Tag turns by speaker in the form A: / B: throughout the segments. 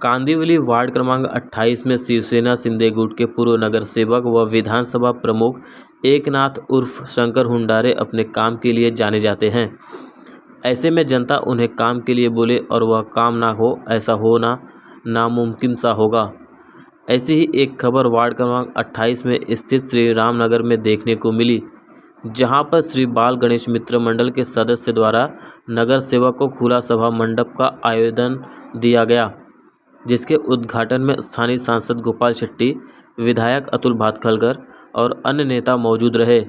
A: Kandivali ward क्रमांक 28 में शिवसेना शिंदे गुट के पूर्व नगर सेवक व विधानसभा प्रमुख एकनाथ उर्फ शंकर हुंडारे अपने काम के लिए जाने जाते हैं। ऐसे में जनता उन्हें काम के लिए बोले और वह काम ना हो, ऐसा होना नामुमकिन सा होगा। ऐसी ही एक खबर वार्ड क्रमांक 28 में स्थित श्री राम नगर में देखने को मिली, जहां पर श्री बाल गणेश मित्र मंडल के सदस्य द्वारा नगर सेवक को खुला सभा मंडप का आयोजन दिया गया, जिसके उद्घाटन में स्थानीय सांसद गोपाल शेट्टी, विधायक अतुल भातखलकर और अन्य नेता मौजूद रहे।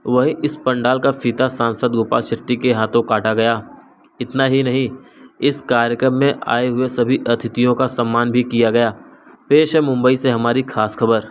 A: वहीं इस पंडाल का फीता सांसद गोपाल शेट्टी के हाथों काटा गया। इतना ही नहीं, इस कार्यक्रम में आए हुए सभी अतिथियों का सम्मान भी किया गया। पेश है मुंबई से हमारी खास खबर।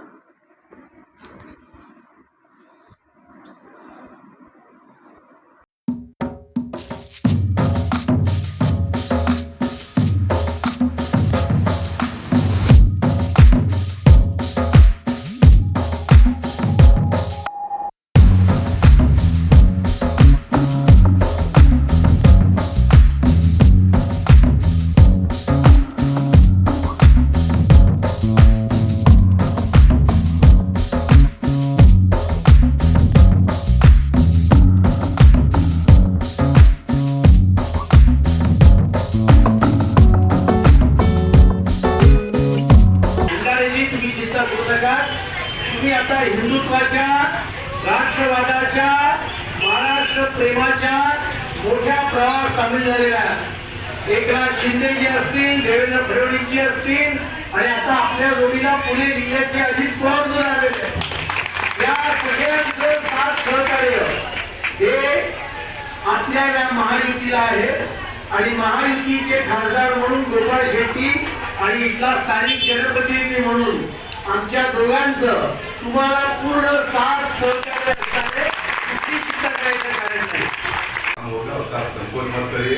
B: तुम्ही आता हिंदुत्वाच्या, राष्ट्रवादाच्या, महाराष्ट्र प्रेमाच्या मोठ्या प्रवाहात सामील झालेला आहे। एकनाथ शिंदेजी असतील, देवेंद्र फडणवीसजी असतील आणि आता आपल्या जोडीला पुणे जिल्ह्याचे अजित पवार जोड आलेले आहेत। या सगळ्यांचं साथ सहकार्य हे आपल्या या महायुतीला आहे आणि महायुतीचे खासदार म्हणून गोपाळ शेट्टी आणि इथला स्थानिक जनप्रतिनिधी म्हणून आमच्या दोघांचं तुम्हाला पूर्ण साथ सहकार्य असणारे कुठली चिंता करायचं कारण नाही।
C: उसका संकोच मत करिए।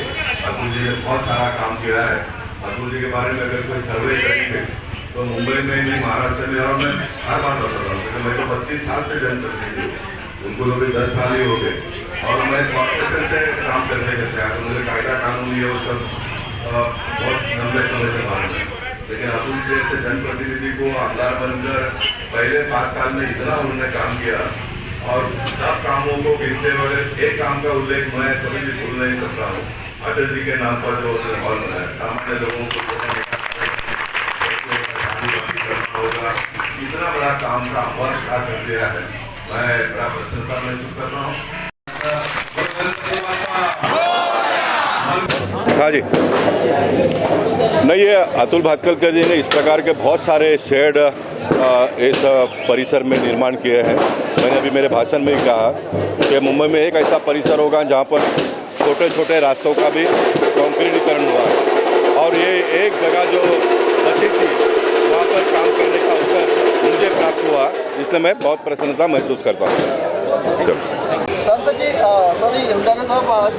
C: अतुल जी ने बहुत सारा काम किया है। अतुल जी के बारे में अगर कोई सर्वे करेंगे तो मुंबई में नहीं, महाराष्ट्र में, और मैं हर बात बताता हूँ, मैं तो 25 साल से जनप्रतिनिधि हूँ, उनको तो भी 10 साल ही हो गए और मैं कॉर्पोरेशन से काम करते करते आया, तो मुझे कायदा कानून ये वो सब बहुत लंबे समय से मालूम है। लेकिन अतुल जैसे जनप्रतिनिधि को आमदार बनकर पहले 5 साल में इतना उन्होंने काम किया और सब कामों को गिनते हुए एक काम का उल्लेख मैं कभी भी भूल नहीं सकता हूँ। अटल जी के नाम पर जो हॉल बनाया, सामान्य लोगों को होगा, इतना बड़ा काम का वर्क कर दिया है। मैं बड़ा प्रसन्नता महसूस कर रहा हूँ।
D: हाँ जी, नहीं, ये अतुल भातखलकर जी ने इस प्रकार के बहुत सारे शेड इस परिसर में निर्माण किए हैं। मैंने अभी मेरे भाषण में ही कहा कि मुंबई में एक ऐसा परिसर होगा जहाँ पर छोटे छोटे रास्तों का भी कंक्रीटीकरण हुआ है और ये एक जगह जो बची थी वहाँ पर काम करने का अवसर मुझे प्राप्त हुआ, इसलिए मैं बहुत प्रसन्नता महसूस करता हूँ।
E: सांसद जी, सॉरी हुंडारे साहब, आज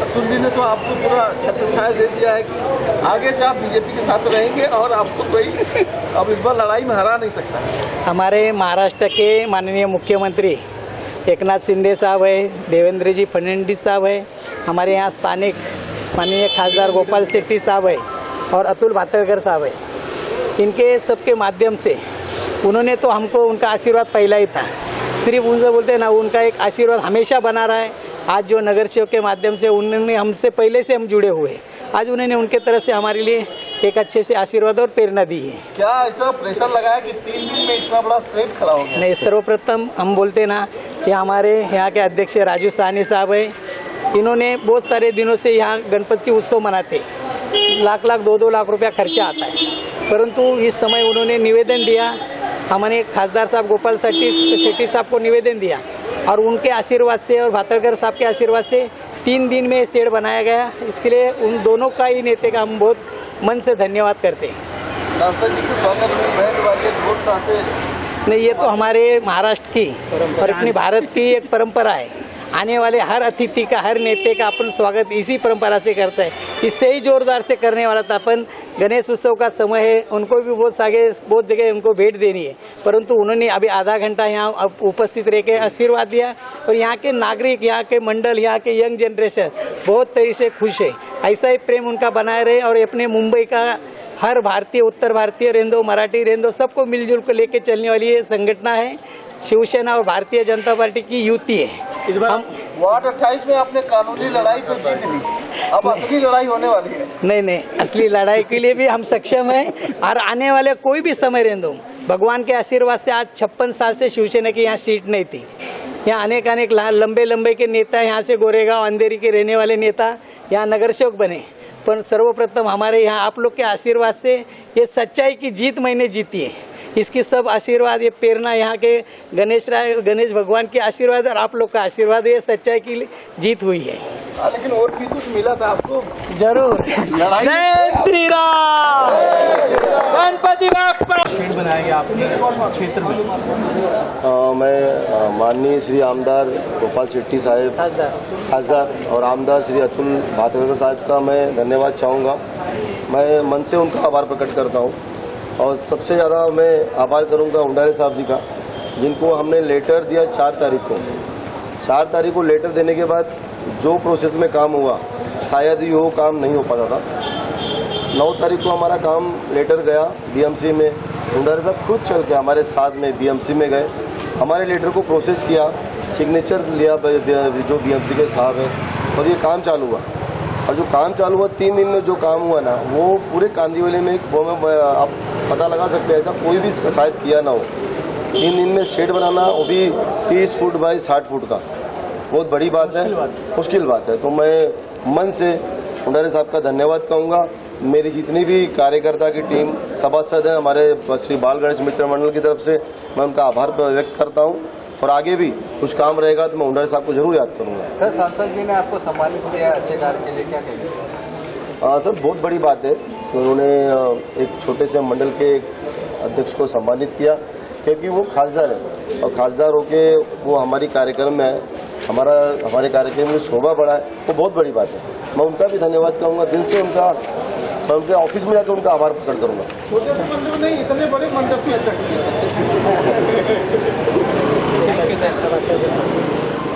E: अतुल जी ने तो आपको पूरा छत्र छाया दे दिया है कि आगे से आप बीजेपी के साथ रहेंगे और आपको कोई अब इस बार लड़ाई में हरा नहीं सकता।
F: हमारे महाराष्ट्र के माननीय मुख्यमंत्री एकनाथ शिंदे साहब है, देवेंद्र जी फडणवीस साहब है, हमारे यहाँ स्थानिक माननीय खासदार गोपाल शेट्टी साहब है और अतुल भातखलकर साहब है। इनके सबके माध्यम से उन्होंने तो हमको उनका आशीर्वाद पहला ही था, सिर्फ उनसे बोलते ना, उनका एक आशीर्वाद हमेशा बना रहा है। आज जो नगर सेवक के माध्यम से उन्होंने हमसे पहले से हम जुड़े हुए, आज उन्होंने उनके तरफ से हमारे लिए एक अच्छे से आशीर्वाद और प्रेरणा दी है।
E: क्या ऐसा प्रेशर लगाया कि 3 दिन में इतना बड़ा सेट खड़ा हो गया? नहीं, सर्वप्रथम हम बोलते ना, कि हमारे यहाँ के अध्यक्ष राजू साहनी साहब है, इन्होंने बहुत सारे दिनों से यहाँ गणपति उत्सव मनाते, लाख 2-2 लाख रुपया खर्चा आता है, परंतु इस समय उन्होंने निवेदन दिया, हमने खासदार साहब गोपाल शेट्टी साहब को निवेदन दिया और उनके आशीर्वाद से और भातखलकर साहब के आशीर्वाद से 3 दिन में शेड बनाया गया। इसके लिए उन दोनों का ही नेता का हम बहुत मन से धन्यवाद करते हैं। सांसद जी के स्वागत में बैंड वाले ढोल ताशे,
F: नहीं, ये तो हमारे महाराष्ट्र की और अपनी भारत की एक परंपरा है। आने वाले हर अतिथि का, हर नेते का अपन स्वागत इसी परंपरा से करते हैं। इससे ही जोरदार से करने वाला था। अपन गणेश उत्सव का समय है, उनको भी बहुत जगह उनको भेंट देनी है, परंतु उन्होंने अभी आधा घंटा यहाँ उपस्थित रह के आशीर्वाद दिया और यहाँ के नागरिक, यहाँ के मंडल, यहाँ के यंग जनरेशन बहुत तरीके से खुश है। ऐसा ही प्रेम उनका बनाए रहे और अपने मुंबई का हर भारतीय, उत्तर भारतीय रेंदो, मराठी रेंदो, सबको मिलजुल कर लेके चलने वाली ये संगठन है। शिवसेना और भारतीय जनता पार्टी की युति है। हम
G: वार्ड 28 में आपने कानूनी लड़ाई तो जीत ली, अब असली लड़ाई होने वाली है।
F: नहीं, असली लड़ाई के लिए भी हम सक्षम हैं और आने वाले कोई भी समय रहने दो, भगवान के आशीर्वाद से आज 56 साल से शिवसेना की यहाँ सीट नहीं थी। यहाँ अनेक लंबे के नेता, यहाँ से गोरेगांव अंधेरी के रहने वाले नेता यहाँ नगर सेवक बने, पर सर्वप्रथम हमारे यहाँ आप लोग के आशीर्वाद से ये सच्चाई की जीत मैंने जीती है। इसकी सब आशीर्वाद, ये प्रेरणा यहाँ के गणेश भगवान के आशीर्वाद और आप लोग का आशीर्वाद, ये सच्चाई की जीत हुई है।
G: लेकिन और भी कुछ मिला था आपको?
F: जरूर। जय श्री राम, गणपति बाप्पा।
G: बनाएंगे आपके क्षेत्र में?
H: मैं माननीय श्री आमदार गोपाल शेट्टी साहब खासदार और आमदार श्री अतुल भातखलकर साहब का मैं धन्यवाद चाहूँगा। मैं मन से उनका आभार प्रकट करता हूँ और सबसे ज़्यादा मैं आभार करूँगा हुंडारे साहब जी का, जिनको हमने लेटर दिया 4 तारीख को। 4 तारीख को लेटर देने के बाद जो प्रोसेस में काम हुआ, शायद ही वो काम नहीं हो पाता था। 9 तारीख को हमारा काम लेटर गया बीएमसी में, हुंडारे साहब खुद चल के हमारे साथ में बीएमसी में गए, हमारे लेटर को प्रोसेस किया, सिग्नेचर लिया जो बीएमसी के साहब हैं, और ये काम चालू हुआ। और जो काम चालू हुआ 3 दिन में जो काम हुआ ना, वो पूरे कांदीवली में आप पता लगा सकते हैं, ऐसा कोई भी शायद किया ना हो। 3 दिन में शेड बनाना, वो भी 30 फुट बाई 60 फुट का, बहुत बड़ी बात है, मुश्किल बात है। तो मैं मन से हुंडारे साहब का धन्यवाद कहूँगा। मेरी जितनी भी कार्यकर्ता की टीम सभासद है हमारे श्री बाल गणेश मित्र मंडल की तरफ से, मैं उनका आभार व्यक्त करता हूँ। और आगे भी कुछ काम रहेगा तो मैं हुंडारे साहब को जरूर याद करूँगा।
G: सर, सांसद जी ने आपको सम्मानित किया अच्छे कार्य के लिए, क्या कहेंगे?
H: सर, बहुत बड़ी बात है कि उन्होंने एक छोटे से मंडल के अध्यक्ष को सम्मानित किया, क्योंकि वो खासदार है और खासदार होके वो हमारी कार्यक्रम में है, हमारे कार्यक्रम में शोभा बढ़ा है, वो बहुत बड़ी बात है। मैं उनका भी धन्यवाद करूँगा दिल से, मैं उनके ऑफिस में जाकर उनका आभार प्रकट करूँगा।
G: छोटे से मंडप नहीं, इतने बड़े मंडप की अध्यक्ष